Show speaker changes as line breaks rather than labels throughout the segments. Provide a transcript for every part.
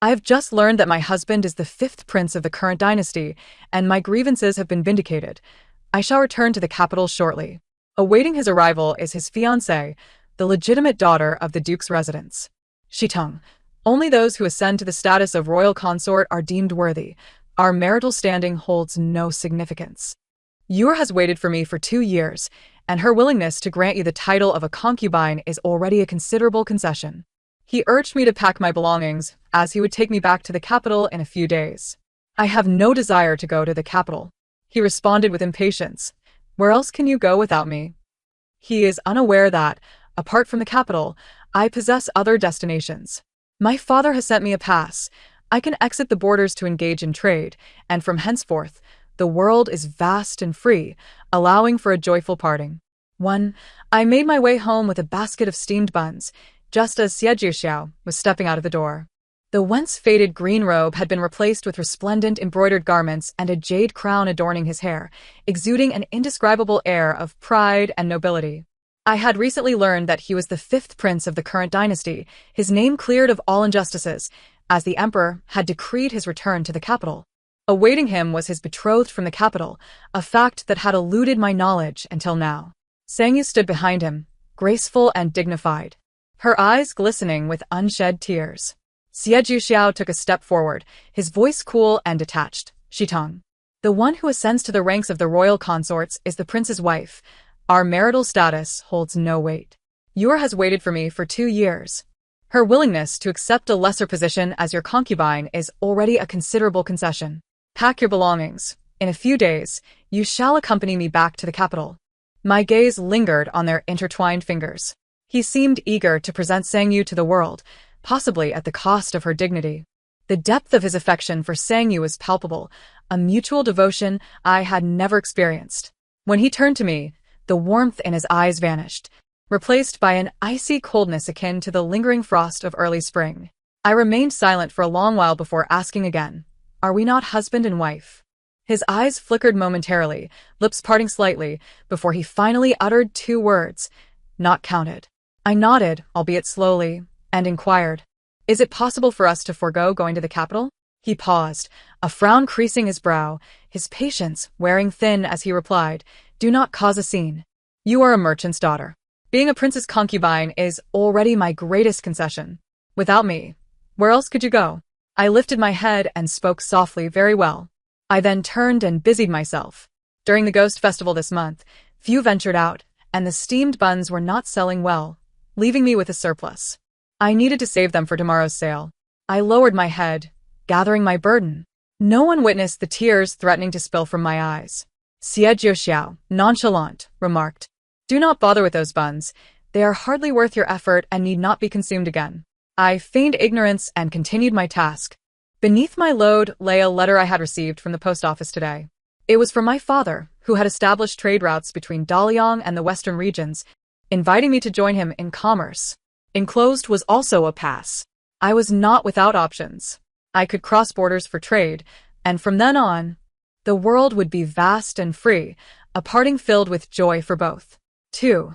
I have just learned that my husband is the fifth prince of the current dynasty, and my grievances have been vindicated. I shall return to the capital shortly. Awaiting his arrival is his fiancée, the legitimate daughter of the duke's residence. Shitong. Only those who ascend to the status of royal consort are deemed worthy. Our marital standing holds no significance. Yor has waited for me for 2 years, and her willingness to grant you the title of a concubine is already a considerable concession. He urged me to pack my belongings, as he would take me back to the capital in a few days. I have no desire to go to the capital. He responded with impatience. Where else can you go without me? He is unaware that, apart from the capital, I possess other destinations. My father has sent me a pass. I can exit the borders to engage in trade, and from henceforth, the world is vast and free, allowing for a joyful parting. 1. I made my way home with a basket of steamed buns, just as Xie Jiuxiao was stepping out of the door. The once-faded green robe had been replaced with resplendent embroidered garments and a jade crown adorning his hair, exuding an indescribable air of pride and nobility. I had recently learned that he was the fifth prince of the current dynasty, his name cleared of all injustices, as the emperor had decreed his return to the capital. Awaiting him was his betrothed from the capital, a fact that had eluded my knowledge until now. Sangyu stood behind him, graceful and dignified, her eyes glistening with unshed tears. Xie Jiuxiao took a step forward, his voice cool and detached. Shitong. The one who ascends to the ranks of the royal consorts is the prince's wife. Our marital status holds no weight. Yor has waited for me for 2 years. Her willingness to accept a lesser position as your concubine is already a considerable concession. Pack your belongings. In a few days, you shall accompany me back to the capital. My gaze lingered on their intertwined fingers. He seemed eager to present Sangyu to the world, possibly at the cost of her dignity. The depth of his affection for Sangyu was palpable, a mutual devotion I had never experienced. When he turned to me, the warmth in his eyes vanished, replaced by an icy coldness akin to the lingering frost of early spring. I remained silent for a long while before asking again, "Are we not husband and wife?" His eyes flickered momentarily, lips parting slightly, before he finally uttered 2 words, "Not counted." I nodded, albeit slowly, and inquired, "Is it possible for us to forego going to the capital?" He paused, a frown creasing his brow, his patience wearing thin as he replied, "Do not cause a scene. You are a merchant's daughter. Being a prince's concubine is already my greatest concession. Without me, where else could you go?" I lifted my head and spoke softly. "Very well." I then turned and busied myself. During the Ghost Festival this month, few ventured out, and the steamed buns were not selling well, leaving me with a surplus. I needed to save them for tomorrow's sale. I lowered my head, gathering my burden. No one witnessed the tears threatening to spill from my eyes. Xie Jiuxiao, nonchalant, remarked, "Do not bother with those buns. They are hardly worth your effort and need not be consumed again." I feigned ignorance and continued my task. Beneath my load lay a letter I had received from the post office today. It was from my father, who had established trade routes between Daliang and the western regions, inviting me to join him in commerce. Enclosed was also a pass. I was not without options. I could cross borders for trade, and from then on, the world would be vast and free, a parting filled with joy for both. 2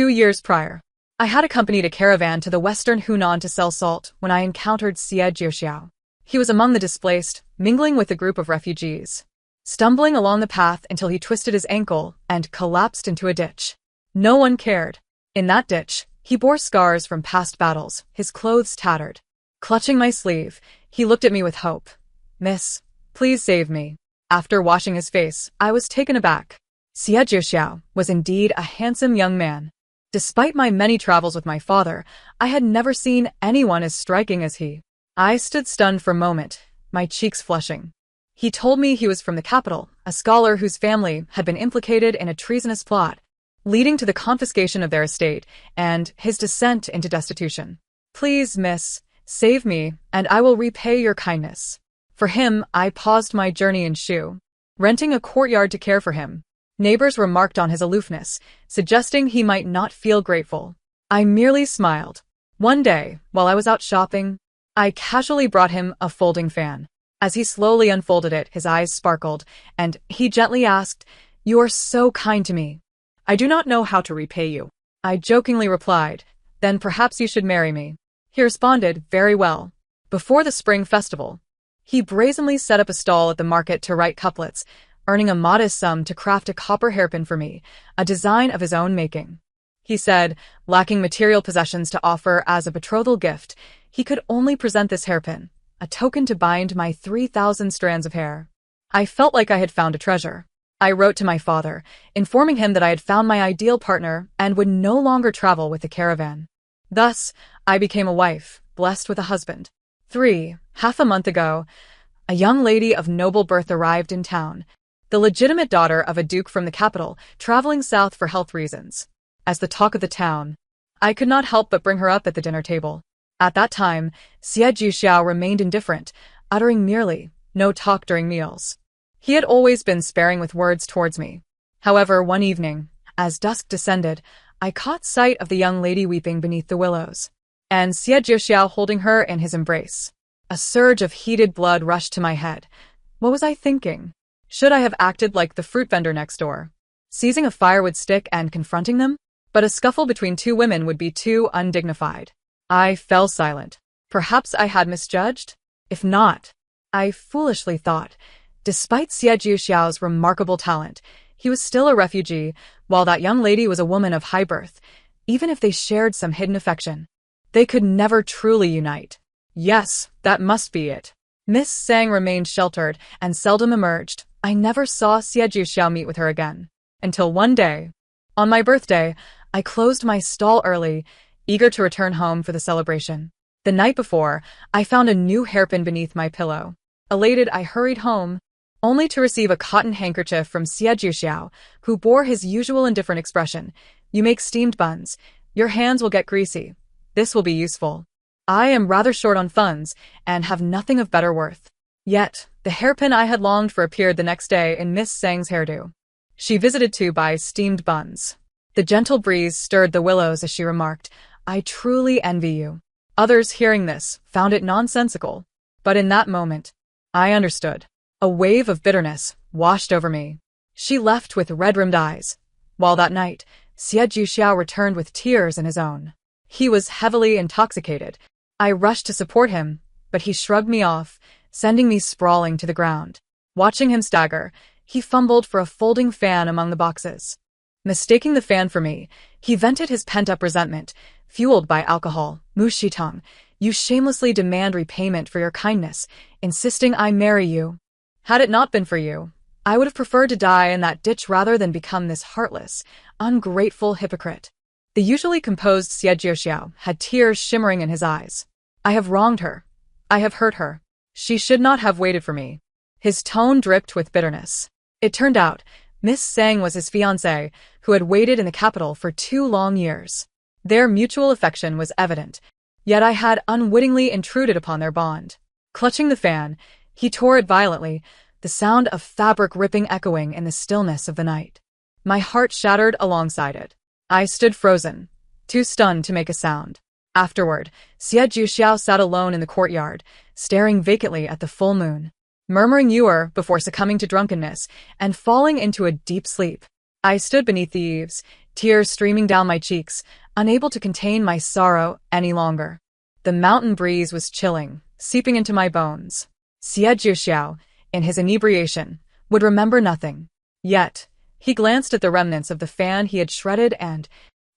years prior, I had accompanied a caravan to the western Hunan to sell salt when I encountered Xie Jiuxiao. He was among the displaced, mingling with a group of refugees, stumbling along the path until he twisted his ankle and collapsed into a ditch. No one cared. In that ditch, he bore scars from past battles, his clothes tattered. Clutching my sleeve, he looked at me with hope. "Miss, please save me." After washing his face, I was taken aback. Xie Jiuxiao was indeed a handsome young man. Despite my many travels with my father, I had never seen anyone as striking as he. I stood stunned for a moment, my cheeks flushing. He told me he was from the capital, a scholar whose family had been implicated in a treasonous plot, leading to the confiscation of their estate and his descent into destitution. "Please, miss, save me, and I will repay your kindness." For him, I paused my journey in Shu, renting a courtyard to care for him. Neighbors remarked on his aloofness, suggesting he might not feel grateful. I merely smiled. One day, while I was out shopping, I casually brought him a folding fan. As he slowly unfolded it, his eyes sparkled, and he gently asked, "You are so kind to me." "I do not know how to repay you," I jokingly replied. "Then perhaps you should marry me." He responded, "Very well. before the spring festival. He brazenly set up a stall at the market to write couplets, earning a modest sum to craft a copper hairpin for me, a design of his own making. He said, lacking material possessions to offer as a betrothal gift, he could only present this hairpin, a token to bind my 3,000 strands of hair. I felt like I had found a treasure. I wrote to my father, informing him that I had found my ideal partner and would no longer travel with the caravan. Thus, I became a wife, blessed with a husband. 3.5 months ago, a young lady of noble birth arrived in town, the legitimate daughter of a duke from the capital, traveling south for health reasons. As the talk of the town, I could not help but bring her up at the dinner table. At that time, Xie Juxiao remained indifferent, uttering merely, "No talk during meals." He had always been sparing with words towards me. However, one evening, as dusk descended, I caught sight of the young lady weeping beneath the willows, and Xie Juxiao holding her in his embrace. A surge of heated blood rushed to my head. What was I thinking? Should I have acted like the fruit vendor next door, seizing a firewood stick and confronting them? But a scuffle between two women would be too undignified. I fell silent. Perhaps I had misjudged? If not, I foolishly thought, despite Xie Juxiao's remarkable talent, he was still a refugee, while that young lady was a woman of high birth. Even if they shared some hidden affection, they could never truly unite. Yes, that must be it. Miss Sang remained sheltered and seldom emerged. I never saw Xie Juxiao meet with her again. Until one day, on my birthday, I closed my stall early, eager to return home for the celebration. The night before, I found a new hairpin beneath my pillow. Elated, I hurried home, only to receive a cotton handkerchief from Xie Juxiao, who bore his usual indifferent expression. "You make steamed buns. Your hands will get greasy. This will be useful. I am rather short on funds, and have nothing of better worth." Yet, the hairpin I had longed for appeared the next day in Miss Sang's hairdo. She visited to buy steamed buns. The gentle breeze stirred the willows as she remarked, "I truly envy you." Others, hearing this, found it nonsensical. But in that moment, I understood. A wave of bitterness washed over me. She left with red-rimmed eyes, while that night, Xie Juxiao returned with tears in his own. He was heavily intoxicated. I rushed to support him, but he shrugged me off, sending me sprawling to the ground. Watching him stagger, he fumbled for a folding fan among the boxes. Mistaking the fan for me, he vented his pent-up resentment, fueled by alcohol. "Mu Shitong, you shamelessly demand repayment for your kindness, insisting I marry you. Had it not been for you, I would have preferred to die in that ditch rather than become this heartless, ungrateful hypocrite." The usually composed Xie Juxiao had tears shimmering in his eyes. "I have wronged her. I have hurt her. She should not have waited for me." His tone dripped with bitterness. It turned out, Miss Sang was his fiancée, who had waited in the capital for 2 long years. Their mutual affection was evident, yet I had unwittingly intruded upon their bond. Clutching the fan, he tore it violently, the sound of fabric ripping echoing in the stillness of the night. My heart shattered alongside it. I stood frozen, too stunned to make a sound. Afterward, Xie Juxiao sat alone in the courtyard, staring vacantly at the full moon, murmuring "Ewer" before succumbing to drunkenness and falling into a deep sleep. I stood beneath the eaves, tears streaming down my cheeks, unable to contain my sorrow any longer. The mountain breeze was chilling, seeping into my bones. Xie Juxiao, in his inebriation, would remember nothing. Yet, he glanced at the remnants of the fan he had shredded and,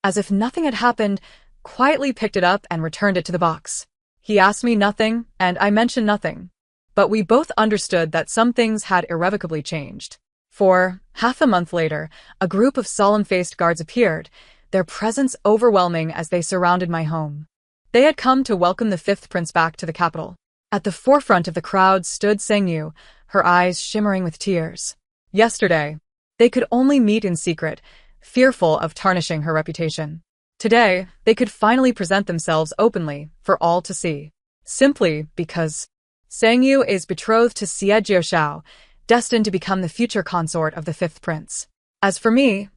as if nothing had happened, quietly picked it up and returned it to the box. He asked me nothing, and I mentioned nothing. But we both understood that some things had irrevocably changed. For, half a month later, a group of solemn-faced guards appeared, their presence overwhelming as they surrounded my home. They had come to welcome the 5th prince back to the capital. At the forefront of the crowd stood Sang Yu, her eyes shimmering with tears. Yesterday, they could only meet in secret, fearful of tarnishing her reputation. Today, they could finally present themselves openly for all to see. Simply because Sang Yu is betrothed to Xie Juxiao, destined to become the future consort of the 5th prince. As for me,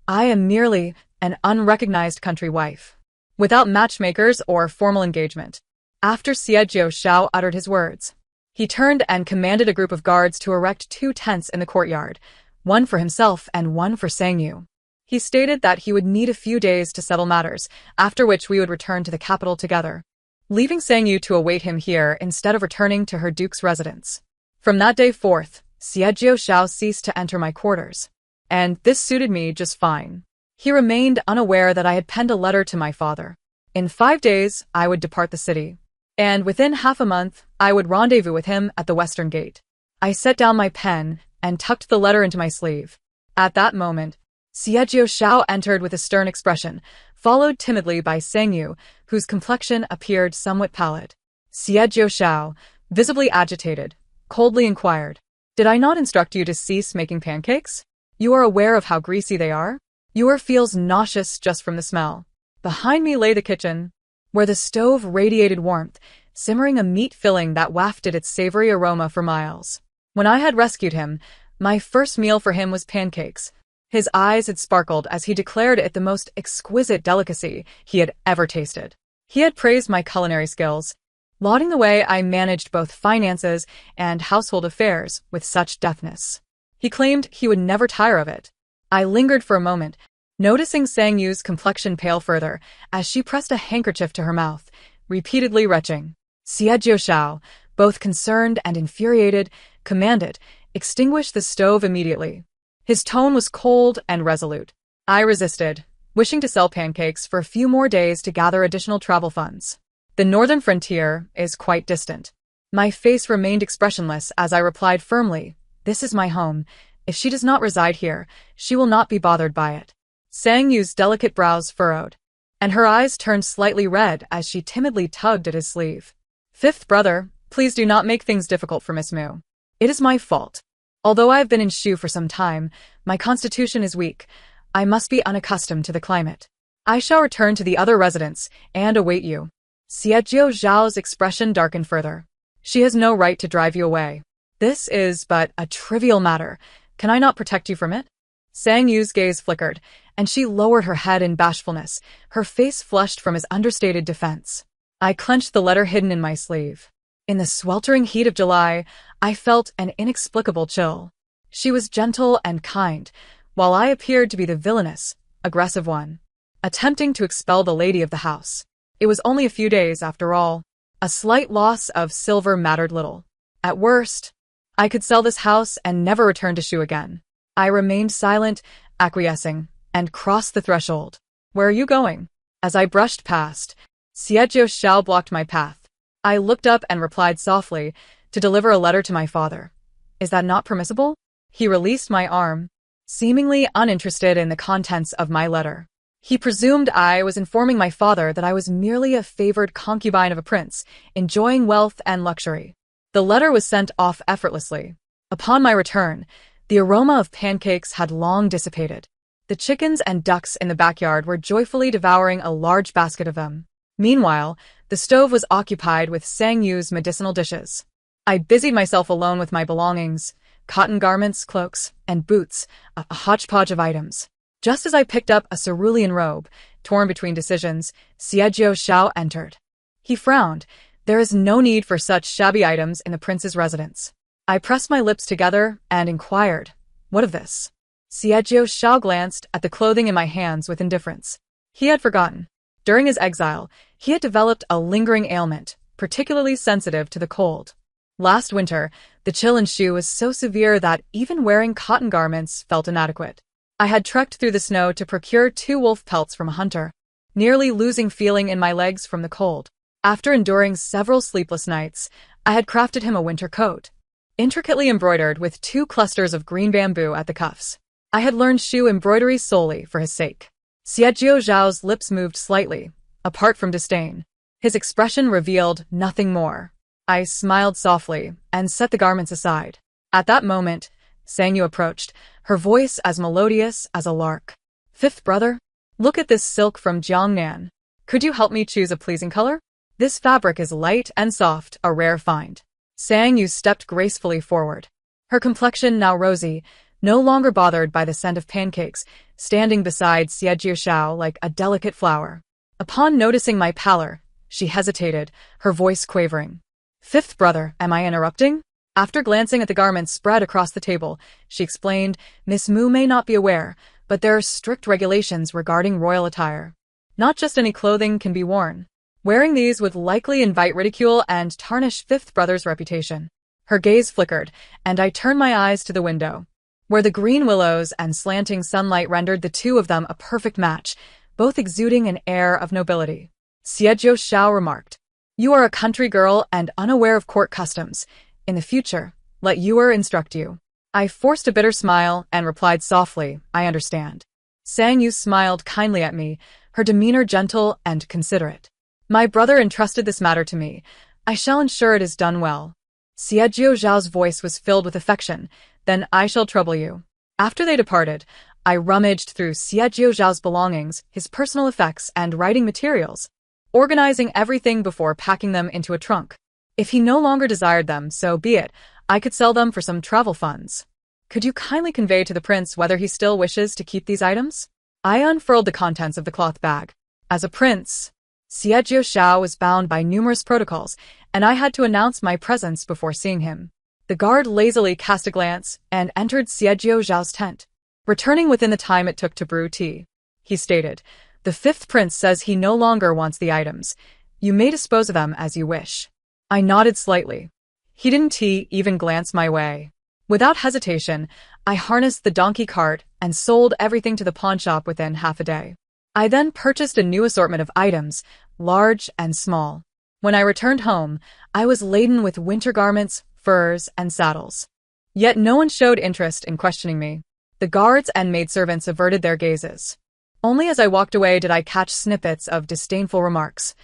I am merely an unrecognized country wife, without matchmakers or formal engagement. After Xie Juxiao uttered his words, he turned and commanded a group of guards to erect 2 tents in the courtyard, one for himself and one for Sang Yu. He stated that he would need a few days to settle matters, after which we would return to the capital together. leaving Sangyu to await him here instead of returning to her duke's residence. From that day forth, Xiejio Xiao ceased to enter my quarters. And this suited me just fine. He remained unaware that I had penned a letter to my father. In 5 days, I would depart the city. And within half a month, I would rendezvous with him at the western gate. I set down my pen and tucked the letter into my sleeve. At that moment, Xiejio Xiao entered with a stern expression, followed timidly by Sangyu, whose complexion appeared somewhat pallid. Xiejio Xiao, visibly agitated, coldly inquired, "Did I not instruct you to cease making pancakes? You are aware of how greasy they are? Your feels nauseous just from the smell." Behind me lay the kitchen, where the stove radiated warmth, simmering a meat filling that wafted its savory aroma for miles. When I had rescued him, my first meal for him was pancakes. His eyes had sparkled as he declared it the most exquisite delicacy he had ever tasted. He had praised my culinary skills, lauding the way I managed both finances and household affairs with such deftness. He claimed he would never tire of it. I lingered for a moment, noticing Sangyu's complexion pale further as she pressed a handkerchief to her mouth, repeatedly retching. Xiejio Xiao, both concerned and infuriated, commanded, "Extinguish the stove immediately." His tone was cold and resolute. I resisted, wishing to sell pancakes for a few more days to gather additional travel funds. The northern frontier is quite distant. My face remained expressionless as I replied firmly, "This is my home. If she does not reside here, she will not be bothered by it." Sangyu's delicate brows furrowed, and her eyes turned slightly red as she timidly tugged at his sleeve. "Fifth brother, please do not make things difficult for Miss Mu. It is my fault. Although I have been in Shu for some time, my constitution is weak. I must be unaccustomed to the climate. I shall return to the other residence and await you." Xiejio Zhao's expression darkened further. "She has no right to drive you away. This is but a trivial matter. Can I not protect you from it?" Sangyu's gaze flickered, and she lowered her head in bashfulness, her face flushed from his understated defense. I clenched the letter hidden in my sleeve. In the sweltering heat of July, I felt an inexplicable chill. She was gentle and kind, while I appeared to be the villainous, aggressive one, attempting to expel the lady of the house. It was only a few days, after all. A slight loss of silver mattered little. At worst, I could sell this house and never return to Shu again. I remained silent, acquiescing, and crossed the threshold. "Where are you going?" As I brushed past, Xiejio Xiao blocked my path. I looked up and replied softly, "To deliver a letter to my father." "Is that not permissible?" He released my arm, seemingly uninterested in the contents of my letter. He presumed I was informing my father that I was merely a favored concubine of a prince, enjoying wealth and luxury. The letter was sent off effortlessly. Upon my return, the aroma of pancakes had long dissipated. The chickens and ducks in the backyard were joyfully devouring a large basket of them. Meanwhile, the stove was occupied with Sangyu's medicinal dishes. I busied myself alone with my belongings, cotton garments, cloaks, and boots, a hodgepodge of items. Just as I picked up a cerulean robe, torn between decisions, Xiejio Xiao entered. He frowned. "There is no need for such shabby items in the prince's residence." I pressed my lips together and inquired, "What of this?" Xiejio Xiao glanced at the clothing in my hands with indifference. He had forgotten. During his exile, he had developed a lingering ailment, particularly sensitive to the cold. Last winter, the chill in Shu was so severe that even wearing cotton garments felt inadequate. I had trekked through the snow to procure 2 wolf pelts from a hunter, nearly losing feeling in my legs from the cold. After enduring several sleepless nights, I had crafted him a winter coat, intricately embroidered with 2 clusters of green bamboo at the cuffs. I had learned Shu embroidery solely for his sake. Xiejio Zhao's lips moved slightly, apart from disdain. His expression revealed nothing more. I smiled softly and set the garments aside. At that moment, Sangyu approached, her voice as melodious as a lark. "Fifth brother, look at this silk from Jiangnan. Could you help me choose a pleasing color? This fabric is light and soft, a rare find." Sangyu stepped gracefully forward. Her complexion now rosy, no longer bothered by the scent of pancakes, standing beside Xiejio Xiao like a delicate flower. Upon noticing my pallor, she hesitated, her voice quavering. "Fifth brother, am I interrupting?" After glancing at the garments spread across the table, she explained, "Miss Mu may not be aware, but there are strict regulations regarding royal attire. Not just any clothing can be worn. Wearing these would likely invite ridicule and tarnish fifth brother's reputation. Her gaze flickered, and I turned my eyes to the window, where the green willows and slanting sunlight rendered the two of them a perfect match, both exuding an air of nobility. Xie Shao remarked, "You are a country girl and unaware of court customs. In the future, let Yuer instruct you." I forced a bitter smile and replied softly, "I understand." Sang Yu smiled kindly at me, her demeanor gentle and considerate. "My brother entrusted this matter to me. I shall ensure it is done well." Xie Zhao's voice was filled with affection. "Then I shall trouble you." After they departed, I rummaged through Xie Zhao's belongings, his personal effects, and writing materials, organizing everything before packing them into a trunk. If he no longer desired them, so be it. I could sell them for some travel funds. "Could you kindly convey to the prince whether he still wishes to keep these items?" I unfurled the contents of the cloth bag. As a prince, Xie Shao was bound by numerous protocols, and I had to announce my presence before seeing him. The guard lazily cast a glance and entered Xie Zhao's tent, returning within the time it took to brew tea. He stated, "The fifth prince says he no longer wants the items. You may dispose of them as you wish." I nodded slightly. He didn't even glance my way. Without hesitation, I harnessed the donkey cart and sold everything to the pawnshop within half a day. I then purchased a new assortment of items, large and small. When I returned home, I was laden with winter garments, furs, and saddles. Yet no one showed interest in questioning me. The guards and maidservants averted their gazes. Only as I walked away did I catch snippets of disdainful remarks.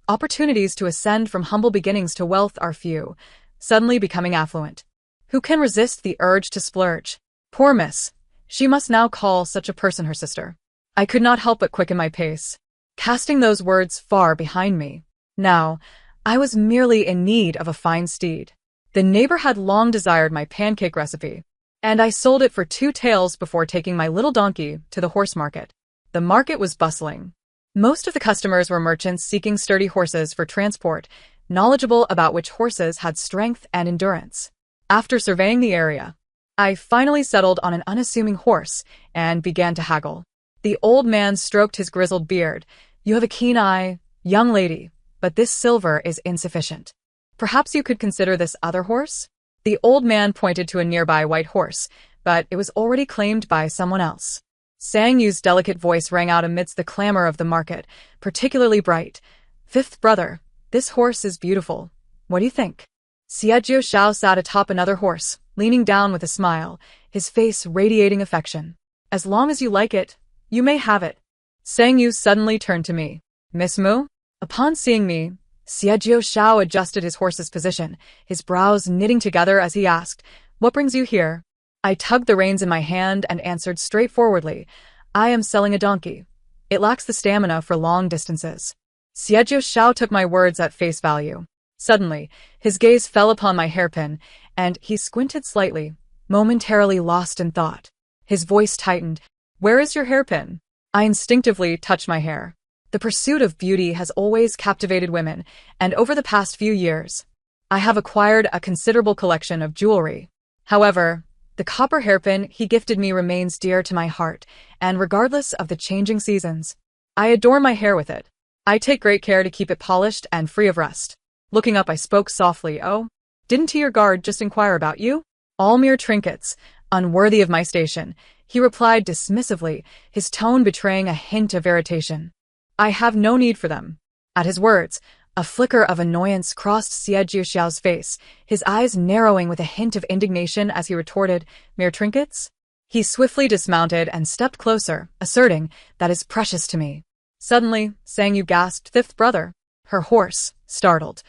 Opportunities to ascend from humble beginnings to wealth are few, suddenly becoming affluent. Who can resist the urge to splurge? Poor miss. She must now call such a person her sister. I could not help but quicken my pace, casting those words far behind me. Now, I was merely in need of a fine steed. The neighbor had long desired my pancake recipe, and I sold it for 2 taels before taking my little donkey to the horse market. The market was bustling. Most of the customers were merchants seeking sturdy horses for transport, knowledgeable about which horses had strength and endurance. After surveying the area, I finally settled on an unassuming horse and began to haggle. The old man stroked his grizzled beard. "You have a keen eye, young lady, but this silver is insufficient. Perhaps you could consider this other horse?" The old man pointed to a nearby white horse, but it was already claimed by someone else. Sang Yu's delicate voice rang out amidst the clamor of the market, particularly bright. "Fifth brother, this horse is beautiful. What do you think?" Xie Shao sat atop another horse, leaning down with a smile, his face radiating affection. "As long as you like it, you may have it." Sang Yu suddenly turned to me. "Miss Mu?" Upon seeing me, Xie Shao adjusted his horse's position, his brows knitting together as he asked, "What brings you here?" I tugged the reins in my hand and answered straightforwardly, "I am selling a donkey. It lacks the stamina for long distances." Xie Shao took my words at face value. Suddenly, his gaze fell upon my hairpin, and he squinted slightly, momentarily lost in thought. His voice tightened. "Where is your hairpin?" I instinctively touched my hair. The pursuit of beauty has always captivated women, and over the past few years, I have acquired a considerable collection of jewelry. However, the copper hairpin he gifted me remains dear to my heart, and regardless of the changing seasons, I adorn my hair with it. I take great care to keep it polished and free of rust. Looking up, I spoke softly. "Oh, didn't your guard just inquire about you?" "All mere trinkets, unworthy of my station," he replied dismissively, his tone betraying a hint of irritation. "I have no need for them." At his words, a flicker of annoyance crossed Xie Xiao's face, his eyes narrowing with a hint of indignation as he retorted, "Mere trinkets?" He swiftly dismounted and stepped closer, asserting, "That is precious to me." Suddenly, Sang Yu gasped, "Fifth brother." Her horse, startled,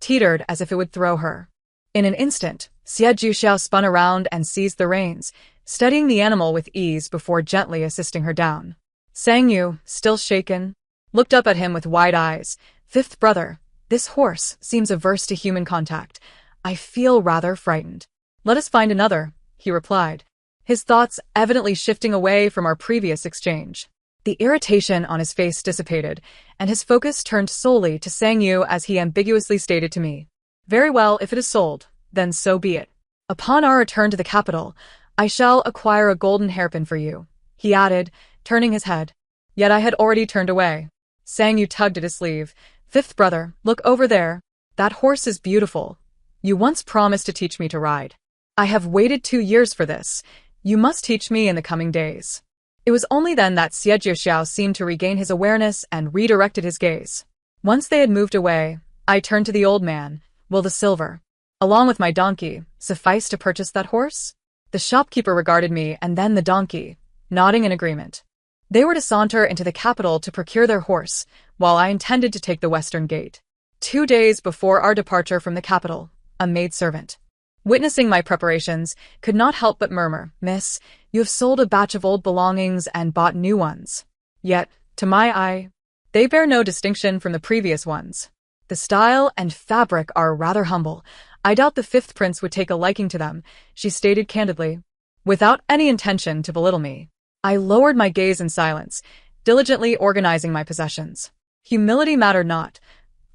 teetered as if it would throw her. In an instant, Xie Xiao spun around and seized the reins, steadying the animal with ease before gently assisting her down. Sang Yu, still shaken, looked up at him with wide eyes. "Fifth brother, this horse seems averse to human contact. I feel rather frightened." "Let us find another," he replied, his thoughts evidently shifting away from our previous exchange. The irritation on his face dissipated, and his focus turned solely to Sang Yu as he ambiguously stated to me, "Very well, if it is sold, then so be it. Upon our return to the capital, I shall acquire a golden hairpin for you," he added, turning his head. Yet I had already turned away. Sang Yu tugged at his sleeve. Fifth brother, look over there. That horse is beautiful. You once promised to teach me to ride. I have waited 2 years for this. You must teach me in the coming days. It was only then that Xie Jiuxiao seemed to regain his awareness and redirected his gaze. Once they had moved away, I turned to the old man. Will the silver, along with my donkey, suffice to purchase that horse? The shopkeeper regarded me and then the donkey, nodding in agreement. They were to saunter into the capital to procure their horse, while I intended to take the western gate. 2 days before our departure from the capital, a maidservant, witnessing my preparations, could not help but murmur, "Miss, you have sold a batch of old belongings and bought new ones. Yet, to my eye, they bear no distinction from the previous ones. The style and fabric are rather humble. I doubt the fifth prince would take a liking to them," she stated candidly. Without any intention to belittle me, I lowered my gaze in silence, diligently organizing my possessions. Humility mattered not.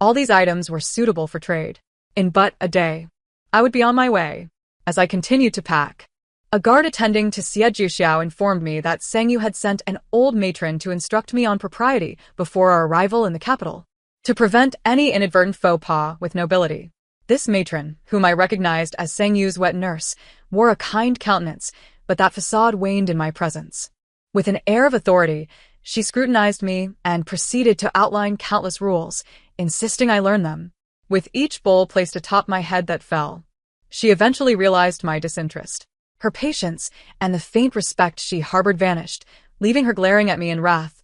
All these items were suitable for trade. In but a day, I would be on my way. As I continued to pack, a guard attending to Xie Jiuxiao informed me that Sangyu had sent an old matron to instruct me on propriety before our arrival in the capital, to prevent any inadvertent faux pas with nobility. This matron, whom I recognized as Sangyu's wet nurse, wore a kind countenance, but that facade waned in my presence. With an air of authority, she scrutinized me and proceeded to outline countless rules, insisting I learn them. With each bowl placed atop my head that fell, she eventually realized my disinterest. Her patience and the faint respect she harbored vanished, leaving her glaring at me in wrath.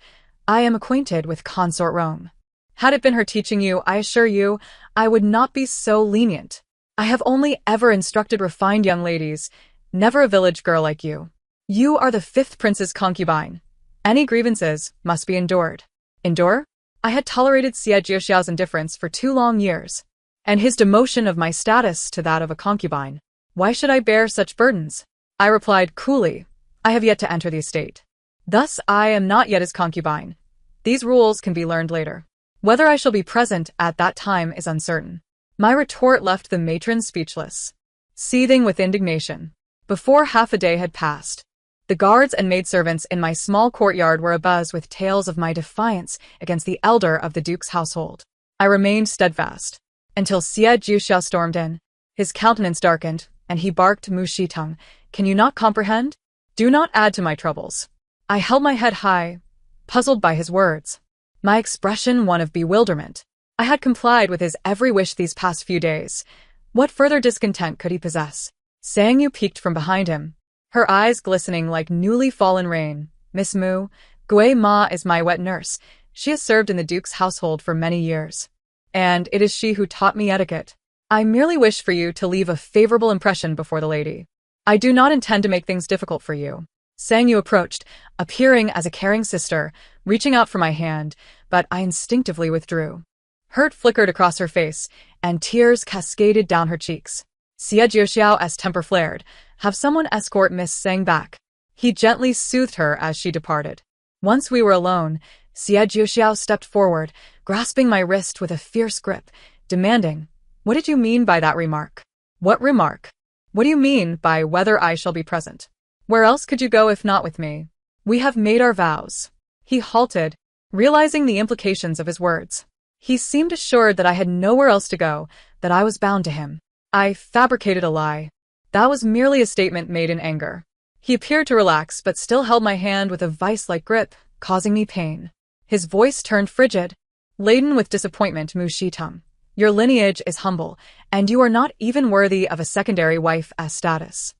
I am acquainted with Consort Rome. Had it been her teaching you, I assure you, I would not be so lenient. I have only ever instructed refined young ladies, never a village girl like you. You are the fifth prince's concubine. Any grievances must be endured. Endure? I had tolerated Xie Jiuxiao's indifference for 2 long years, and his demotion of my status to that of a concubine. Why should I bear such burdens? I replied coolly, I have yet to enter the estate. Thus I am not yet his concubine. These rules can be learned later. Whether I shall be present at that time is uncertain. My retort left the matron speechless, seething with indignation. Before half a day had passed, the guards and maidservants in my small courtyard were abuzz with tales of my defiance against the elder of the duke's household. I remained steadfast, until Xie Jiuxiao stormed in. His countenance darkened, and he barked, "Mu Shitong, can you not comprehend? Do not add to my troubles." I held my head high, puzzled by his words, my expression one of bewilderment. I had complied with his every wish these past few days. What further discontent could he possess? Sangyu peeked from behind him, her eyes glistening like newly fallen rain. "Miss Mu, Gui Ma is my wet nurse. She has served in the duke's household for many years, and it is she who taught me etiquette. I merely wish for you to leave a favorable impression before the lady. I do not intend to make things difficult for you." Sangyu approached, appearing as a caring sister, reaching out for my hand, but I instinctively withdrew. Hurt flickered across her face, and tears cascaded down her cheeks. Xie Jiuxiao's temper flared. "Have someone escort Miss Sang back." He gently soothed her as she departed. Once we were alone, Xie Jiuxiao stepped forward, grasping my wrist with a fierce grip, demanding, "What did you mean by that remark?" "What remark? What do you mean by whether I shall be present? Where else could you go if not with me? We have made our vows." He halted, realizing the implications of his words. He seemed assured that I had nowhere else to go, that I was bound to him. I fabricated a lie. That was merely a statement made in anger. He appeared to relax but still held my hand with a vice-like grip, causing me pain. His voice turned frigid, laden with disappointment. "Mu Shitong, your lineage is humble, and you are not even worthy of a secondary wife as status.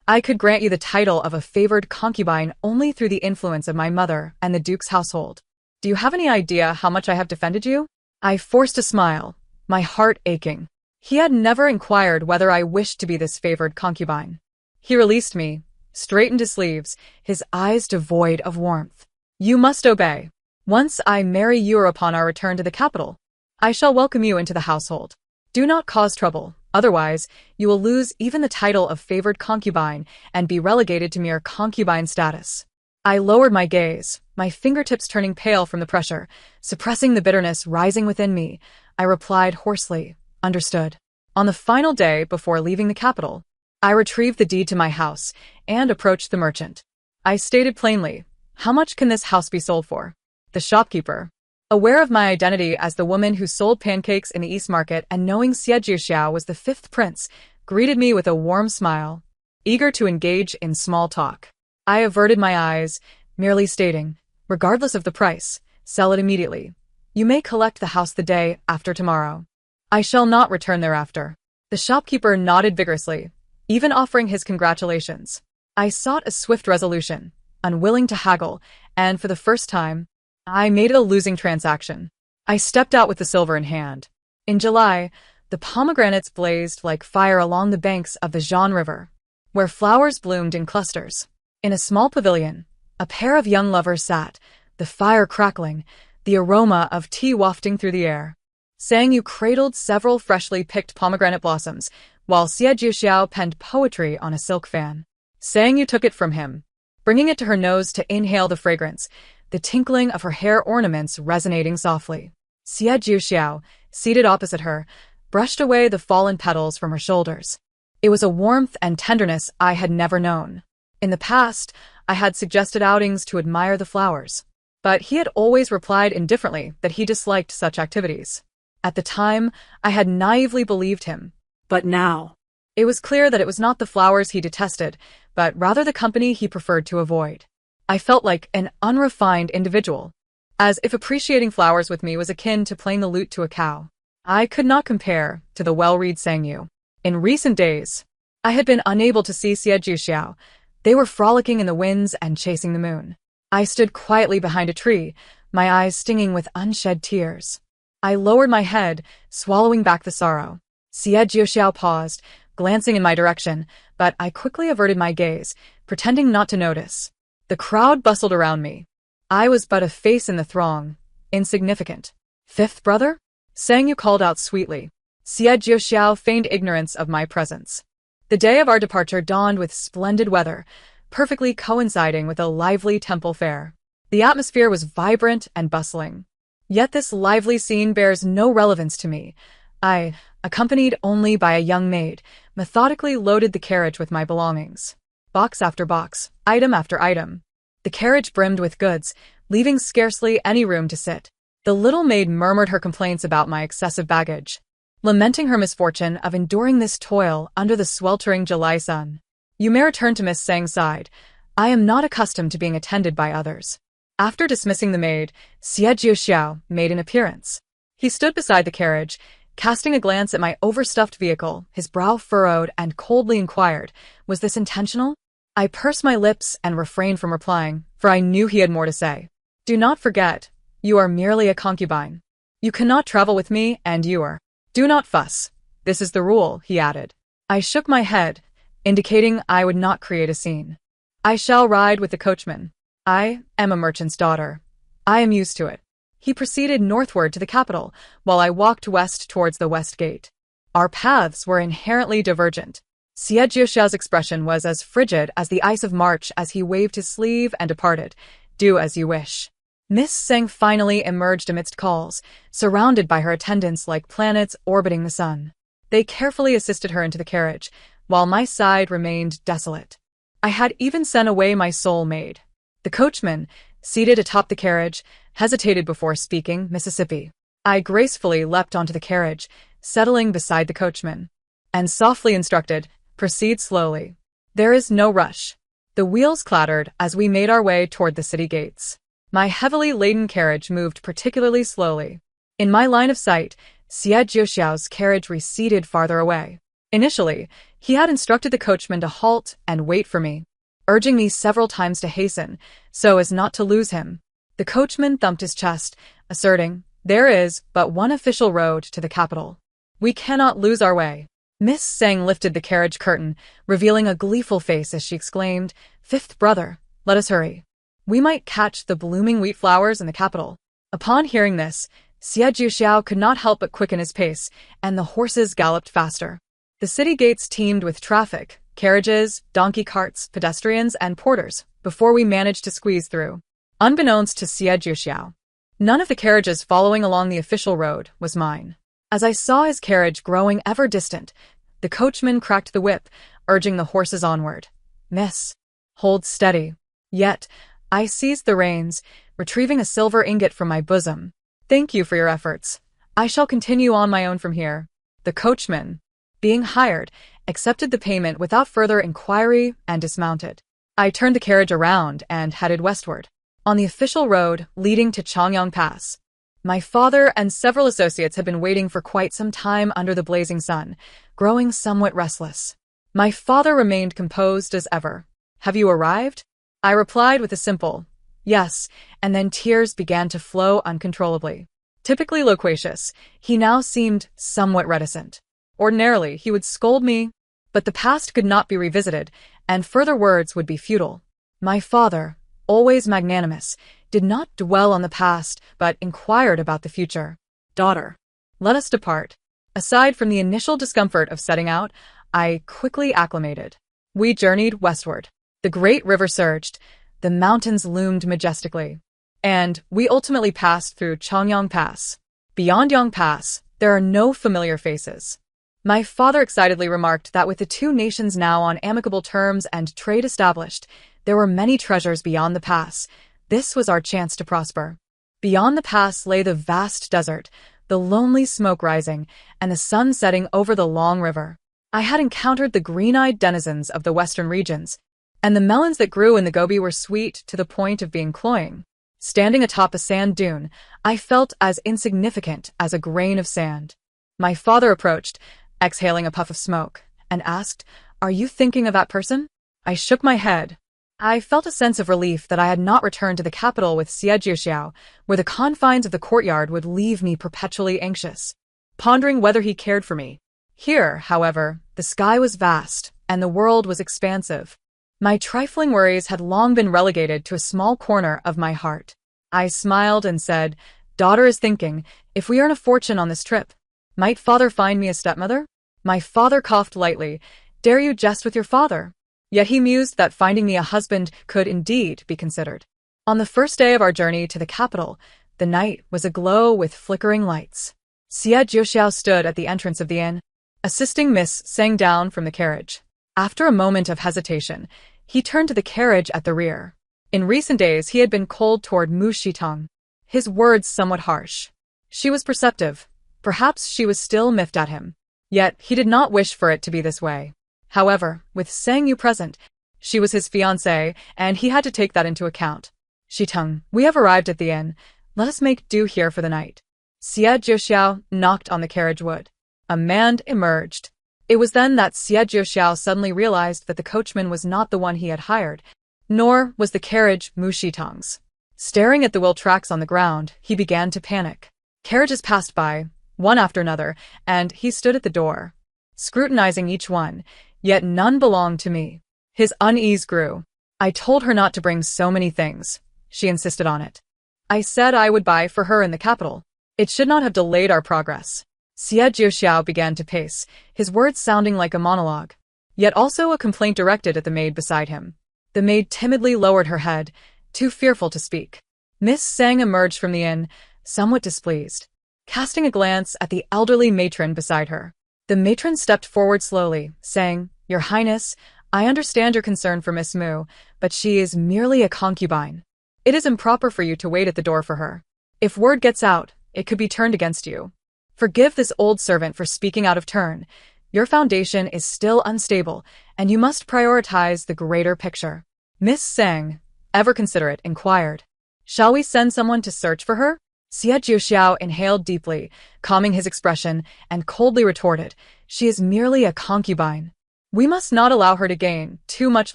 I could grant you the title of a favored concubine only through the influence of my mother and the duke's household. Do you have any idea how much I have defended you?" I forced a smile, my heart aching. He had never inquired whether I wished to be this favored concubine. He released me, straightened his sleeves, his eyes devoid of warmth. "You must obey. Once I marry you or upon our return to the capital, I shall welcome you into the household. Do not cause trouble, otherwise you will lose even the title of favored concubine and be relegated to mere concubine status." I lowered my gaze, my fingertips turning pale from the pressure, suppressing the bitterness rising within me. I replied hoarsely, "Understood." On the final day before leaving the capital, I retrieved the deed to my house and approached the merchant. I stated plainly, "How much can this house be sold for?" The shopkeeper, Aware of my identity as the woman who sold pancakes in the East Market and knowing Xie Jiuxiao was the fifth prince, greeted me with a warm smile, eager to engage in small talk. I averted my eyes, merely stating, regardless of the price, sell it immediately. You may collect the house the day after tomorrow. I shall not return thereafter. The shopkeeper nodded vigorously, even offering his congratulations. I sought a swift resolution, unwilling to haggle, and for the first time, I made it a losing transaction. I stepped out with the silver in hand. In July, the pomegranates blazed like fire along the banks of the Zhan River, where flowers bloomed in clusters. In a small pavilion, a pair of young lovers sat, the fire crackling, the aroma of tea wafting through the air. Sang Yu cradled several freshly picked pomegranate blossoms, while Xie Jiuxiao penned poetry on a silk fan. Sang Yu took it from him, bringing it to her nose to inhale the fragrance, the tinkling of her hair ornaments resonating softly. Xie Jiuxiao, seated opposite her, brushed away the fallen petals from her shoulders. It was a warmth and tenderness I had never known. In the past, I had suggested outings to admire the flowers, but he had always replied indifferently that he disliked such activities. At the time, I had naively believed him, but now, it was clear that it was not the flowers he detested, but rather the company he preferred to avoid. I felt like an unrefined individual, as if appreciating flowers with me was akin to playing the lute to a cow. I could not compare to the well-read Sang Yu. In recent days, I had been unable to see Xie Jiuxiao. They were frolicking in the winds and chasing the moon. I stood quietly behind a tree, my eyes stinging with unshed tears. I lowered my head, swallowing back the sorrow. Xie Jiuxiao paused, glancing in my direction, but I quickly averted my gaze, pretending not to notice. The crowd bustled around me. I was but a face in the throng, insignificant. Fifth brother? Sang Yu called out sweetly. Xie Jiuxiao feigned ignorance of my presence. The day of our departure dawned with splendid weather, perfectly coinciding with a lively temple fair. The atmosphere was vibrant and bustling. Yet this lively scene bears no relevance to me. I, accompanied only by a young maid, methodically loaded the carriage with my belongings. Box after box, item after item. The carriage brimmed with goods, leaving scarcely any room to sit. The little maid murmured her complaints about my excessive baggage, lamenting her misfortune of enduring this toil under the sweltering July sun. You may return to Miss Sang's side. I am not accustomed to being attended by others. After dismissing the maid, Xie Jiuxiao made an appearance. He stood beside the carriage, casting a glance at my overstuffed vehicle, his brow furrowed, and coldly inquired, was this intentional? I pursed my lips and refrained from replying, for I knew he had more to say. Do not forget, you are merely a concubine. You cannot travel with me, and you are. Do not fuss. This is the rule, he added. I shook my head, indicating I would not create a scene. I shall ride with the coachman. I am a merchant's daughter. I am used to it. He proceeded northward to the capital, while I walked west towards the west gate. Our paths were inherently divergent. Xie Jiuxiao's expression was as frigid as the ice of March as he waved his sleeve and departed. Do as you wish. Miss Sang finally emerged amidst calls, surrounded by her attendants like planets orbiting the sun. They carefully assisted her into the carriage, while my side remained desolate. I had even sent away my sole maid. The coachman, seated atop the carriage, hesitated before speaking Mississippi. I gracefully leapt onto the carriage, settling beside the coachman, and softly instructed, proceed slowly. There is no rush. The wheels clattered as we made our way toward the city gates. My heavily laden carriage moved particularly slowly. In my line of sight, Xie Jiuxiao's carriage receded farther away. Initially, he had instructed the coachman to halt and wait for me, urging me several times to hasten, so as not to lose him. The coachman thumped his chest, asserting, there is but one official road to the capital. We cannot lose our way. Miss Sang lifted the carriage curtain, revealing a gleeful face as she exclaimed, Fifth brother, let us hurry. We might catch the blooming wheat flowers in the capital. Upon hearing this, Xie Jiuxiao could not help but quicken his pace, and the horses galloped faster. The city gates teemed with traffic, carriages, donkey carts, pedestrians, and porters, before we managed to squeeze through. Unbeknownst to Xie Jiuxiao, none of the carriages following along the official road was mine. As I saw his carriage growing ever distant, the coachman cracked the whip, urging the horses onward. Miss, hold steady. Yet, I seized the reins, retrieving a silver ingot from my bosom. Thank you for your efforts. I shall continue on my own from here. The coachman, being hired, accepted the payment without further inquiry and dismounted. I turned the carriage around and headed westward, on the official road leading to Changyang Pass. My father and several associates had been waiting for quite some time under the blazing sun, growing somewhat restless. My father remained composed as ever. Have you arrived? I replied with a simple, yes, and then tears began to flow uncontrollably. Typically loquacious, he now seemed somewhat reticent. Ordinarily, he would scold me, but the past could not be revisited, and further words would be futile. My father, always magnanimous, did not dwell on the past, but inquired about the future. Daughter, let us depart. Aside from the initial discomfort of setting out, I quickly acclimated. We journeyed westward. The great river surged, the mountains loomed majestically, and we ultimately passed through Changyang Pass. Beyond Yang Pass, there are no familiar faces. My father excitedly remarked that with the two nations now on amicable terms and trade established, there were many treasures beyond the pass. This was our chance to prosper. Beyond the pass lay the vast desert, the lonely smoke rising, and the sun setting over the long river. I had encountered the green-eyed denizens of the western regions, and the melons that grew in the Gobi were sweet to the point of being cloying. Standing atop a sand dune, I felt as insignificant as a grain of sand. My father approached, exhaling a puff of smoke, and asked, "Are you thinking of that person?" I shook my head. I felt a sense of relief that I had not returned to the capital with Xie Jiuxiao, where the confines of the courtyard would leave me perpetually anxious, pondering whether he cared for me. Here, however, the sky was vast, and the world was expansive. My trifling worries had long been relegated to a small corner of my heart. I smiled and said, "Daughter is thinking, if we earn a fortune on this trip, might father find me a stepmother?" My father coughed lightly. "Dare you jest with your father?" Yet he mused that finding me a husband could indeed be considered. On the first day of our journey to the capital, the night was aglow with flickering lights. Xie Jiuxiao stood at the entrance of the inn, assisting Miss Sang down from the carriage. After a moment of hesitation, he turned to the carriage at the rear. In recent days, he had been cold toward Mu Shitong, his words somewhat harsh. She was perceptive. Perhaps she was still miffed at him. Yet he did not wish for it to be this way. However, with Sang Yu present, she was his fiancée, and he had to take that into account. "Shitong, we have arrived at the inn. Let us make do here for the night." Xie Jiuxiao knocked on the carriage wood. A man emerged. It was then that Xie Jiuxiao suddenly realized that the coachman was not the one he had hired, nor was the carriage Mu Shitong's. Staring at the wheel tracks on the ground, he began to panic. Carriages passed by, one after another, and he stood at the door, scrutinizing each one, yet none belonged to me. His unease grew. "I told her not to bring so many things. She insisted on it. I said I would buy for her in the capital. It should not have delayed our progress." Xie Jiuxiao began to pace, his words sounding like a monologue, yet also a complaint directed at the maid beside him. The maid timidly lowered her head, too fearful to speak. Miss Sang emerged from the inn, somewhat displeased, casting a glance at the elderly matron beside her. The matron stepped forward slowly, saying, "Your Highness, I understand your concern for Miss Mu, but she is merely a concubine. It is improper for you to wait at the door for her. If word gets out, it could be turned against you. Forgive this old servant for speaking out of turn. Your foundation is still unstable, and you must prioritize the greater picture." Miss Sang, ever considerate, inquired, "Shall we send someone to search for her?" Xie Jiuxiao inhaled deeply, calming his expression, and coldly retorted, "She is merely a concubine. We must not allow her to gain too much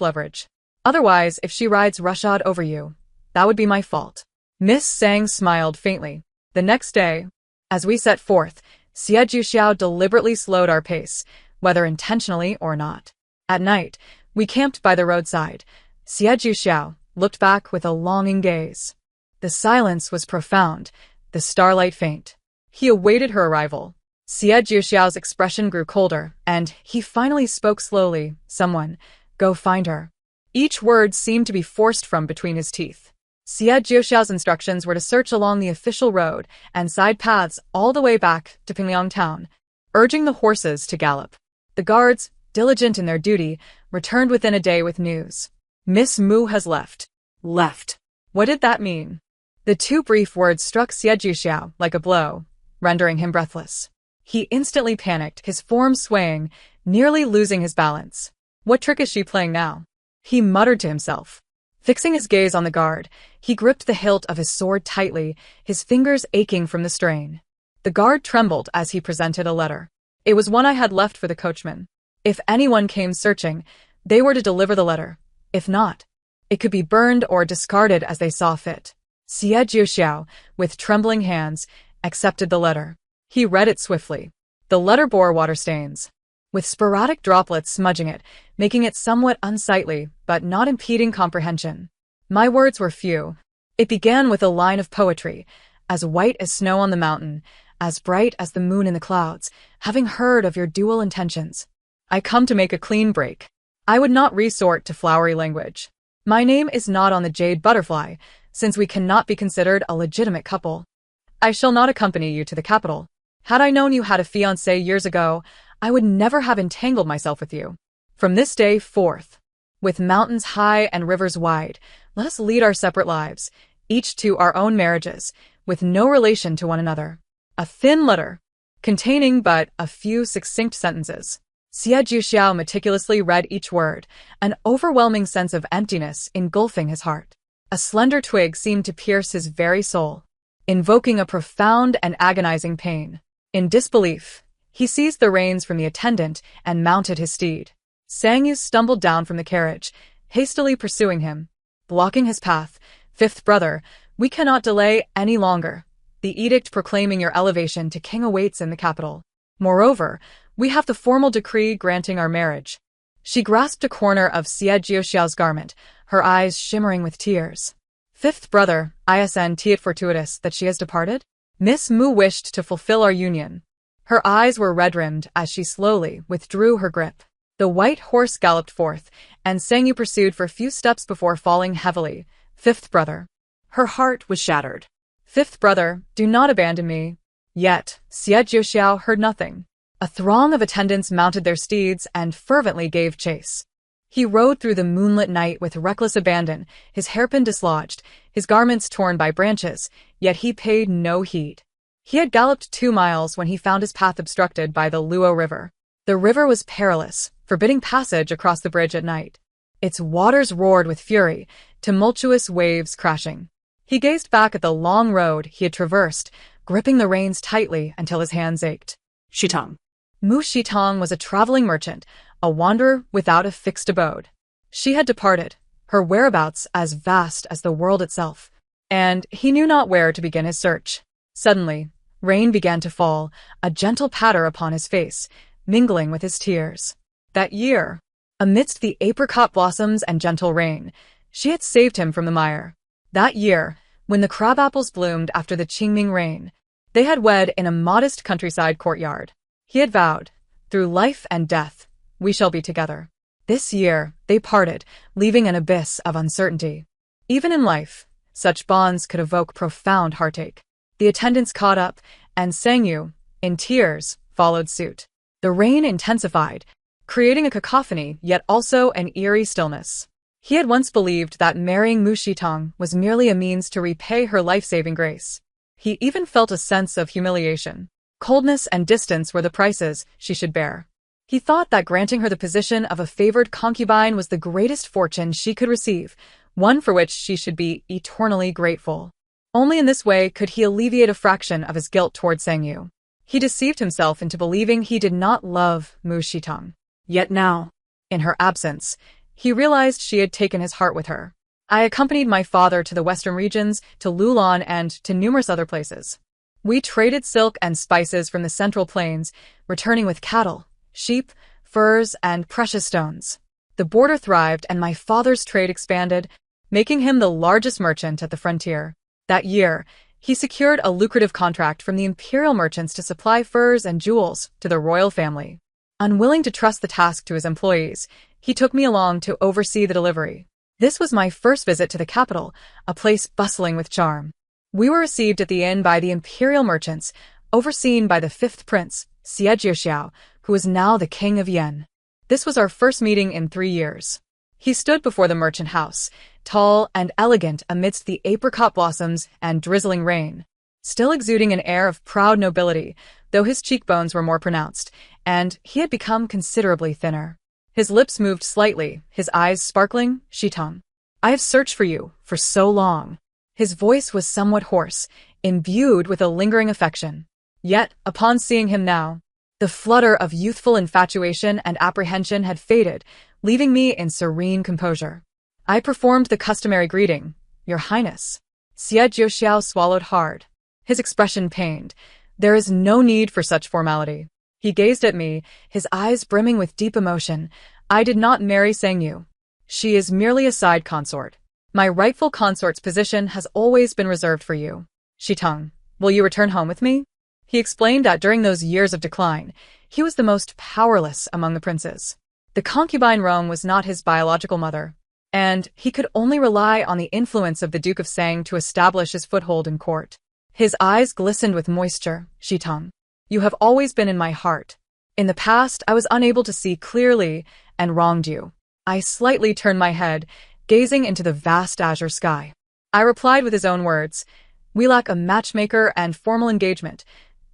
leverage. Otherwise, if she rides roughshod over you, that would be my fault." Miss Sang smiled faintly. The next day, as we set forth, Xie Jiuxiao deliberately slowed our pace, whether intentionally or not. At night, we camped by the roadside. Xie Jiuxiao looked back with a longing gaze. The silence was profound, the starlight faint. He awaited her arrival. Xie Jiuxiao's expression grew colder, and he finally spoke slowly, "Someone, go find her." Each word seemed to be forced from between his teeth. Xie Jiuxiao's instructions were to search along the official road and side paths all the way back to Pingliang town, urging the horses to gallop. The guards, diligent in their duty, returned within a day with news. "Miss Mu has left." Left. What did that mean? The two brief words struck Xie Jiuxiao like a blow, rendering him breathless. He instantly panicked, his form swaying, nearly losing his balance. What trick is she playing now? He muttered to himself. Fixing his gaze on the guard, he gripped the hilt of his sword tightly, his fingers aching from the strain. The guard trembled as he presented a letter. It was one I had left for the coachman. If anyone came searching, they were to deliver the letter. If not, it could be burned or discarded as they saw fit. Xie Jiuxiao, with trembling hands, accepted the letter. He read it swiftly. The letter bore water stains, with sporadic droplets smudging it, making it somewhat unsightly, but not impeding comprehension. My words were few. It began with a line of poetry, as white as snow on the mountain, as bright as the moon in the clouds, having heard of your dual intentions. I come to make a clean break. I would not resort to flowery language. My name is not on the jade butterfly, since we cannot be considered a legitimate couple. I shall not accompany you to the capital. Had I known you had a fiancé years ago, I would never have entangled myself with you. From this day forth, with mountains high and rivers wide, let us lead our separate lives, each to our own marriages, with no relation to one another. A thin letter, containing but a few succinct sentences. Xie Jiuxiao meticulously read each word, an overwhelming sense of emptiness engulfing his heart. A slender twig seemed to pierce his very soul, invoking a profound and agonizing pain. In disbelief, he seized the reins from the attendant and mounted his steed. Sangyu stumbled down from the carriage, hastily pursuing him, blocking his path. Fifth brother, we cannot delay any longer. The edict proclaiming your elevation to king awaits in the capital. Moreover, we have the formal decree granting our marriage. She grasped a corner of Xie Jiuxiao's garment, her eyes shimmering with tears. Fifth brother, isn't it fortuitous that she has departed? Miss Mu wished to fulfill our union. Her eyes were red-rimmed as she slowly withdrew her grip. The white horse galloped forth, and Sangyu pursued for a few steps before falling heavily. Fifth brother. Her heart was shattered. Fifth brother, do not abandon me. Yet, Xie Jiuxiao heard nothing. A throng of attendants mounted their steeds and fervently gave chase. He rode through the moonlit night with reckless abandon, his hairpin dislodged, his garments torn by branches, yet he paid no heed. He had galloped 2 miles when he found his path obstructed by the Luo River. The river was perilous, forbidding passage across the bridge at night. Its waters roared with fury, tumultuous waves crashing. He gazed back at the long road he had traversed, gripping the reins tightly until his hands ached.
Shitong.
Mu Shitong was a traveling merchant, a wanderer without a fixed abode. She had departed, her whereabouts as vast as the world itself, and he knew not where to begin his search. Suddenly, rain began to fall, a gentle patter upon his face, mingling with his tears. That year, amidst the apricot blossoms and gentle rain, she had saved him from the mire. That year, when the crabapples bloomed after the Qingming rain, they had wed in a modest countryside courtyard. He had vowed, through life and death, we shall be together. This year, they parted, leaving an abyss of uncertainty. Even in life, such bonds could evoke profound heartache. The attendants caught up, and Sangyu, in tears, followed suit. The rain intensified, creating a cacophony yet also an eerie stillness. He had once believed that marrying Mu Shitong was merely a means to repay her life-saving grace. He even felt a sense of humiliation. Coldness and distance were the prices she should bear. He thought that granting her the position of a favored concubine was the greatest fortune she could receive, one for which she should be eternally grateful. Only in this way could he alleviate a fraction of his guilt toward Sangyu. He deceived himself into believing he did not love Mu Shitong. Yet now, in her absence, he realized she had taken his heart with her. I accompanied my father to the western regions, to Lulan and to numerous other places. We traded silk and spices from the central plains, returning with cattle, sheep, furs, and precious stones. The border thrived and my father's trade expanded, making him the largest merchant at the frontier. That year, he secured a lucrative contract from the imperial merchants to supply furs and jewels to the royal family. Unwilling to trust the task to his employees, he took me along to oversee the delivery. This was my first visit to the capital, a place bustling with charm. We were received at the inn by the imperial merchants, overseen by the fifth prince, Xie Jiuxiao, who was now the king of Yen. This was our first meeting in 3 years. He stood before the merchant house, tall and elegant amidst the apricot blossoms and drizzling rain, still exuding an air of proud nobility, though his cheekbones were more pronounced, and he had become considerably thinner. His lips moved slightly, his eyes sparkling. Shitong, I have searched for you for so long. His voice was somewhat hoarse, imbued with a lingering affection. Yet, upon seeing him now, the flutter of youthful infatuation and apprehension had faded, leaving me in serene composure. I performed the customary greeting, Your Highness. Xie Jiuxiao swallowed hard. His expression pained. There is no need for such formality. He gazed at me, his eyes brimming with deep emotion. I did not marry Sangyu. She is merely a side consort. My rightful consort's position has always been reserved for you. Shitong, will you return home with me? He explained that during those years of decline, he was the most powerless among the princes. The concubine Rome was not his biological mother, and he could only rely on the influence of the Duke of Sang to establish his foothold in court. His eyes glistened with moisture. Shitong, you have always been in my heart. In the past, I was unable to see clearly and wronged you. I slightly turned my head, gazing into the vast azure sky. I replied with his own words, We lack a matchmaker and formal engagement.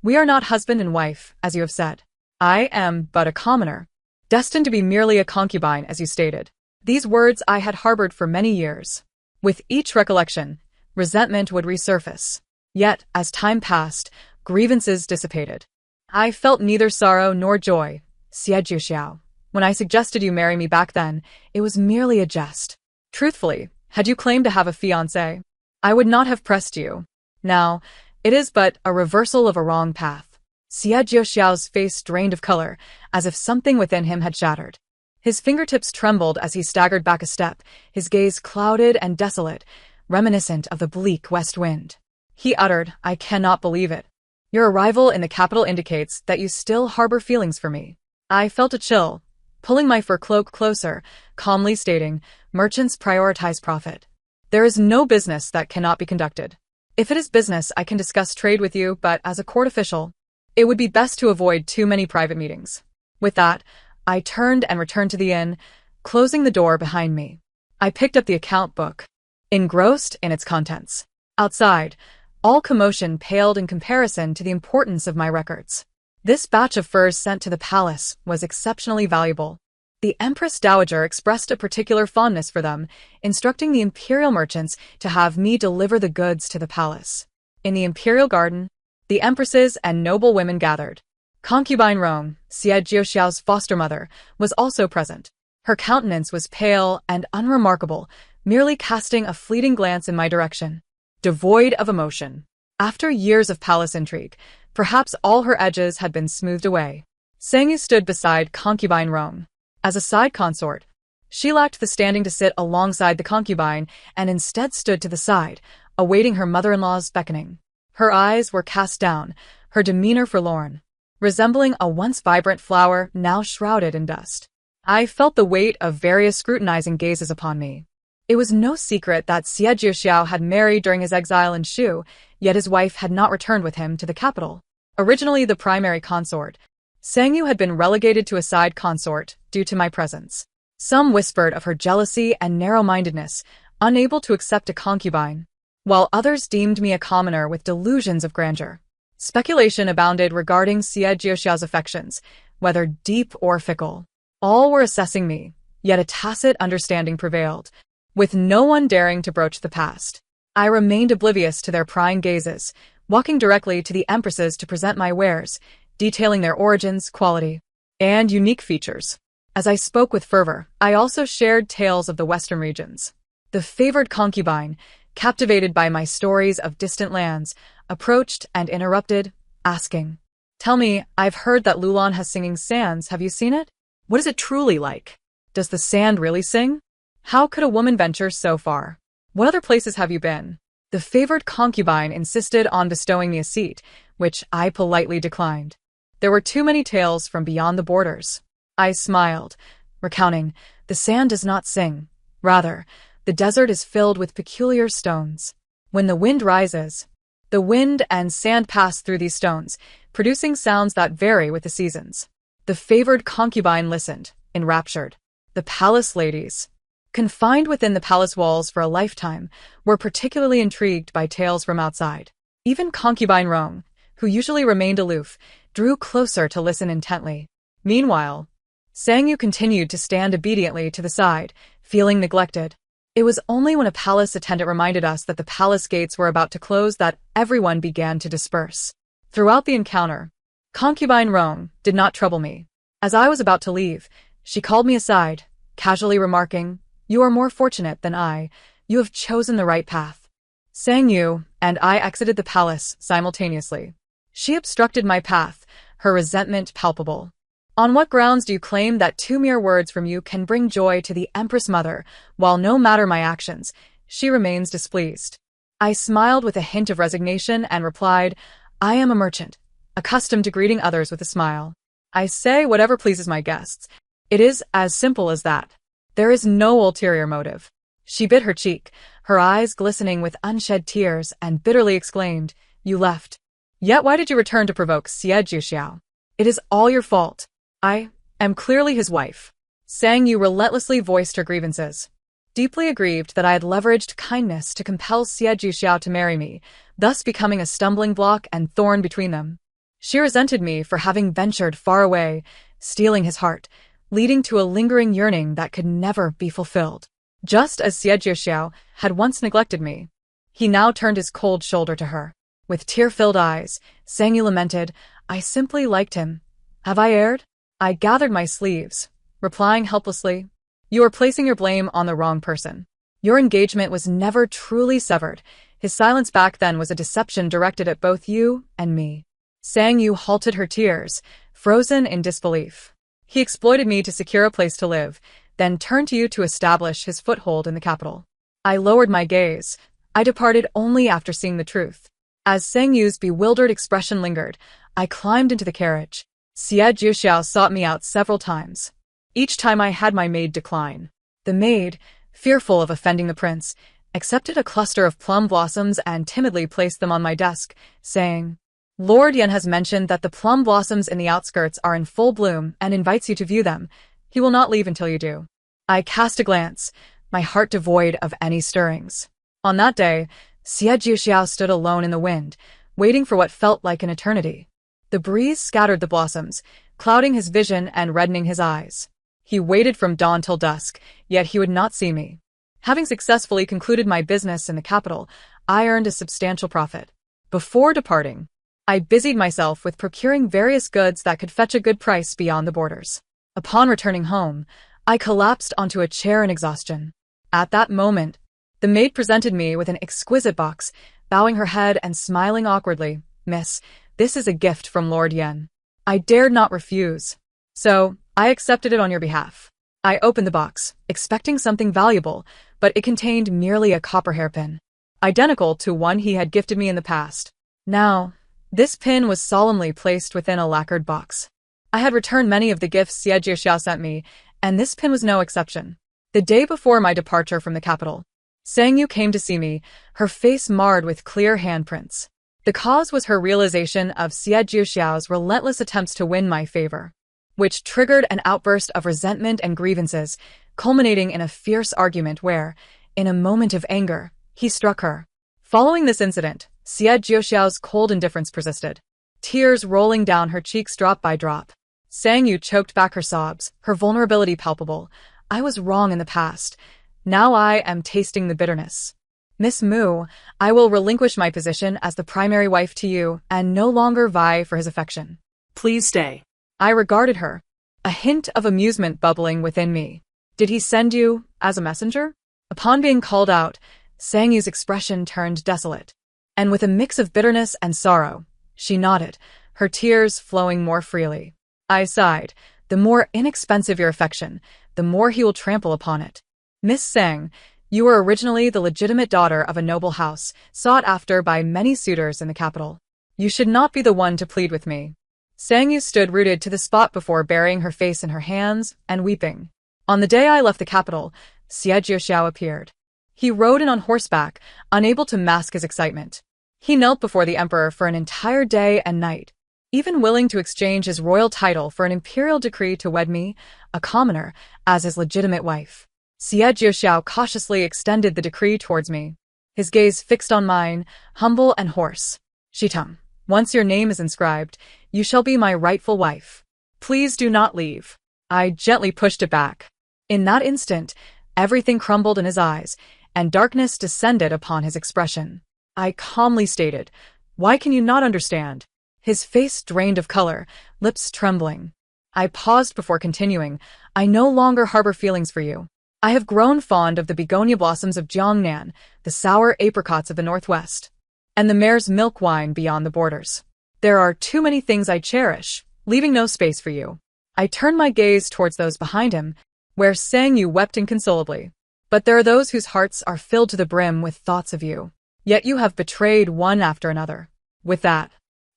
We are not husband and wife, as you have said. I am but a commoner, destined to be merely a concubine, as you stated. These words I had harbored for many years. With each recollection, resentment would resurface. Yet, as time passed, grievances dissipated. I felt neither sorrow nor joy. Xie Jiuxiao, when I suggested you marry me back then, it was merely a jest. Truthfully, had you claimed to have a fiancé, I would not have pressed you. Now, it is but a reversal of a wrong path. Xie Jiuxiao's face drained of color, as if something within him had shattered. His fingertips trembled as he staggered back a step, his gaze clouded and desolate, reminiscent of the bleak west wind. He uttered, I cannot believe it. Your arrival in the capital indicates that you still harbor feelings for me. I felt a chill, pulling my fur cloak closer, calmly stating, Merchants prioritize profit. There is no business that cannot be conducted. If it is business, I can discuss trade with you, but as a court official, it would be best to avoid too many private meetings. With that, I turned and returned to the inn, closing the door behind me. I picked up the account book, engrossed in its contents. Outside, all commotion paled in comparison to the importance of my records. This batch of furs sent to the palace was exceptionally valuable. The Empress Dowager expressed a particular fondness for them, instructing the imperial merchants to have me deliver the goods to the palace. In the imperial garden, the empresses and noble women gathered. Concubine Rome, Xie Jiuxiao's foster mother, was also present. Her countenance was pale and unremarkable, merely casting a fleeting glance in my direction, devoid of emotion. After years of palace intrigue, perhaps all her edges had been smoothed away. Sangyu stood beside Concubine Rome. As a side consort, she lacked the standing to sit alongside the concubine and instead stood to the side, awaiting her mother-in-law's beckoning. Her eyes were cast down, her demeanor forlorn, resembling a once vibrant flower now shrouded in dust. I felt the weight of various scrutinizing gazes upon me. It was no secret that Xie Jiuxiao had married during his exile in Shu, yet his wife had not returned with him to the capital. Originally the primary consort, Sangyu had been relegated to a side consort due to my presence. Some whispered of her jealousy and narrow-mindedness, unable to accept a concubine, while others deemed me a commoner with delusions of grandeur. Speculation abounded regarding Xie Jiuxiao's affections, whether deep or fickle. All were assessing me, yet a tacit understanding prevailed, with no one daring to broach the past. I remained oblivious to their prying gazes, walking directly to the empresses to present my wares, detailing their origins, quality, and unique features. As I spoke with fervor, I also shared tales of the western regions. The favored concubine, captivated by my stories of distant lands, approached and interrupted, asking, Tell me, I've heard that Lulan has singing sands. Have you seen it? What is it truly like? Does the sand really sing? How could a woman venture so far? What other places have you been? The favored concubine insisted on bestowing me a seat, which I politely declined. There were too many tales from beyond the borders. I smiled, recounting, The sand does not sing. Rather, the desert is filled with peculiar stones. When the wind rises, the wind and sand pass through these stones, producing sounds that vary with the seasons. The favored concubine listened, enraptured. The palace ladies, confined within the palace walls for a lifetime, were particularly intrigued by tales from outside. Even Concubine Rome, who usually remained aloof, drew closer to listen intently. Meanwhile, Sangyu continued to stand obediently to the side, feeling neglected. It was only when a palace attendant reminded us that the palace gates were about to close that everyone began to disperse. Throughout the encounter, Concubine Rome did not trouble me. As I was about to leave, she called me aside, casually remarking, "You are more fortunate than I. You have chosen the right path." Sangyu and I exited the palace simultaneously. She obstructed my path, her resentment palpable. "On what grounds do you claim that 2 mere words from you can bring joy to the Empress Mother, while no matter my actions, she remains displeased?" I smiled with a hint of resignation and replied, "I am a merchant, accustomed to greeting others with a smile. I say whatever pleases my guests. It is as simple as that. There is no ulterior motive." She bit her cheek, her eyes glistening with unshed tears, and bitterly exclaimed, "You left. Yet why did you return to provoke Xie Juxiao? It is all your fault. I am clearly his wife." Sangyu relentlessly voiced her grievances. Deeply aggrieved that I had leveraged kindness to compel Xie Juxiao to marry me, thus becoming a stumbling block and thorn between them. She resented me for having ventured far away, stealing his heart, leading to a lingering yearning that could never be fulfilled. Just as Xie Juxiao had once neglected me, he now turned his cold shoulder to her. With tear-filled eyes, Sangyu lamented, "I simply liked him. Have I erred?" I gathered my sleeves, replying helplessly, "You are placing your blame on the wrong person. Your engagement was never truly severed. His silence back then was a deception directed at both you and me." Sangyu halted her tears, frozen in disbelief. "He exploited me to secure a place to live, then turned to you to establish his foothold in the capital." I lowered my gaze. I departed only after seeing the truth. As Sangyu's bewildered expression lingered, I climbed into the carriage. Xie Juxiao sought me out several times. Each time I had my maid decline. The maid, fearful of offending the prince, accepted a cluster of plum blossoms and timidly placed them on my desk, saying, "Lord Yan has mentioned that the plum blossoms in the outskirts are in full bloom and invites you to view them. He will not leave until you do." I cast a glance, my heart devoid of any stirrings. On that day, Xie Juxiao stood alone in the wind, waiting for what felt like an eternity. The breeze scattered the blossoms, clouding his vision and reddening his eyes. He waited from dawn till dusk, yet he would not see me. Having successfully concluded my business in the capital, I earned a substantial profit. Before departing, I busied myself with procuring various goods that could fetch a good price beyond the borders. Upon returning home, I collapsed onto a chair in exhaustion. At that moment, the maid presented me with an exquisite box, bowing her head and smiling awkwardly. "Miss, this is a gift from Lord Yan." I dared not refuse, so I accepted it on your behalf. I opened the box, expecting something valuable, but it contained merely a copper hairpin, identical to one he had gifted me in the past. Now, this pin was solemnly placed within a lacquered box. I had returned many of the gifts Xie Juxiao sent me, and this pin was no exception. The day before my departure from the capital, Sangyu came to see me, her face marred with clear handprints. The cause was her realization of Xie Juxiao's relentless attempts to win my favor, which triggered an outburst of resentment and grievances, culminating in a fierce argument where, in a moment of anger, he struck her. Following this incident, Xie Juxiao's cold indifference persisted. Tears rolling down her cheeks drop by drop. Sangyu choked back her sobs, her vulnerability palpable. I was wrong in the past. Now I am tasting the bitterness. "Miss Mu, I will relinquish my position as the primary wife to you and no longer vie for his affection. Please stay." I regarded her, a hint of amusement bubbling within me. "Did he send you as a messenger?" Upon being called out, Sangyu's expression turned desolate, and with a mix of bitterness and sorrow, she nodded, her tears flowing more freely. I sighed. "The more inexpensive your affection, the more he will trample upon it. Miss Sang, you were originally the legitimate daughter of a noble house, sought after by many suitors in the capital. You should not be the one to plead with me." Sangyu stood rooted to the spot before burying her face in her hands and weeping. On the day I left the capital, Xie Juxiao appeared. He rode in on horseback, unable to mask his excitement. He knelt before the emperor for an entire day and night, even willing to exchange his royal title for an imperial decree to wed me, a commoner, as his legitimate wife. Xie Jiuxiao cautiously extended the decree towards me, his gaze fixed on mine, humble and hoarse. Shitang, once your name is inscribed, you shall be my rightful wife. Please do not leave. I gently pushed it back. In that instant, everything crumbled in his eyes, and darkness descended upon his expression. I calmly stated, "Why can you not understand?" His face drained of color, lips trembling. I paused before continuing. "I no longer harbor feelings for you. I have grown fond of the begonia blossoms of Jiangnan, the sour apricots of the northwest, and the mare's milk wine beyond the borders. There are too many things I cherish, leaving no space for you." I turned my gaze towards those behind him, where Sang Yu wept inconsolably. "But there are those whose hearts are filled to the brim with thoughts of you. Yet you have betrayed one after another." With that,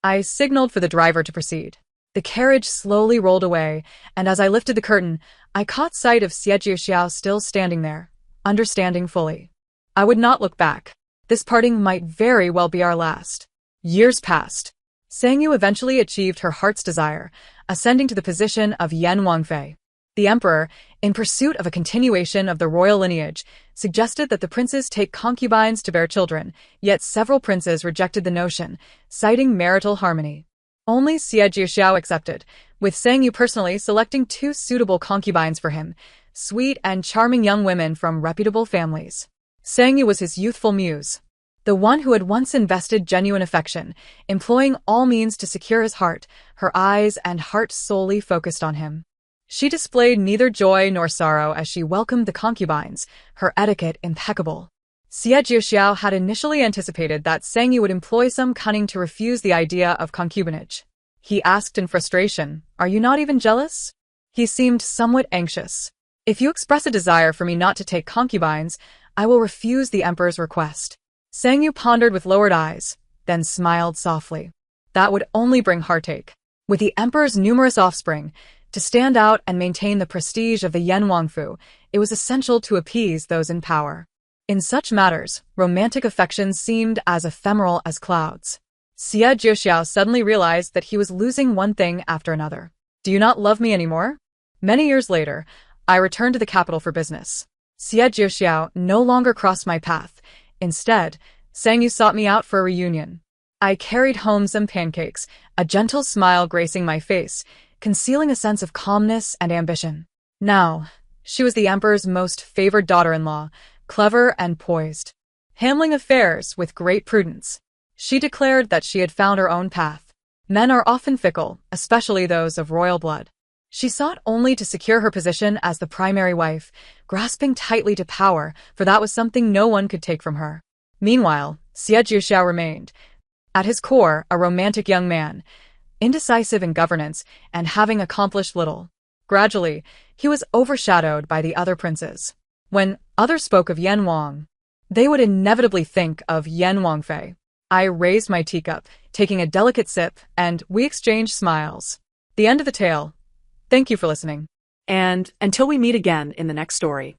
I signaled for the driver to proceed. The carriage slowly rolled away, and as I lifted the curtain, I caught sight of Xie Jiuxiao still standing there, understanding fully. I would not look back. This parting might very well be our last. Years passed. Sang Yu eventually achieved her heart's desire, ascending to the position of Yan Wangfei. The emperor, in pursuit of a continuation of the royal lineage, suggested that the princes take concubines to bear children, yet several princes rejected the notion, citing marital harmony. Only Xie Jiuxiao accepted, with Sang Yu personally selecting 2 suitable concubines for him, sweet and charming young women from reputable families. Sang Yu was his youthful muse, the one who had once invested genuine affection, employing all means to secure his heart, her eyes and heart solely focused on him. She displayed neither joy nor sorrow as she welcomed the concubines, her etiquette impeccable. Xie Jiuxiao had initially anticipated that Sang Yu would employ some cunning to refuse the idea of concubinage. He asked in frustration, "Are you not even jealous?" He seemed somewhat anxious. "If you express a desire for me not to take concubines, I will refuse the emperor's request." Sang Yu pondered with lowered eyes, then smiled softly. "That would only bring heartache. With the emperor's numerous offspring, to stand out and maintain the prestige of the Yan Wangfu, it was essential to appease those in power. In such matters, romantic affections seemed as ephemeral as clouds." Xie Jiuxiao suddenly realized that he was losing one thing after another. "Do you not love me anymore?" Many years later, I returned to the capital for business. Xie Jiuxiao no longer crossed my path. Instead, Sang Yu sought me out for a reunion. I carried home some pancakes, a gentle smile gracing my face, concealing a sense of calmness and ambition. Now, she was the emperor's most favored daughter-in-law, clever and poised, handling affairs with great prudence. She declared that she had found her own path. Men are often fickle, especially those of royal blood. She sought only to secure her position as the primary wife, grasping tightly to power, for that was something no one could take from her. Meanwhile, Xie Jiuxiao remained, at his core, a romantic young man, indecisive in governance and having accomplished little. Gradually, he was overshadowed by the other princes. When others spoke of Yan Wang, they would inevitably think of Yan Wangfei. I raised my teacup, taking a delicate sip, and we exchanged smiles. The end of the tale. Thank you for listening. And until we meet again in the next story.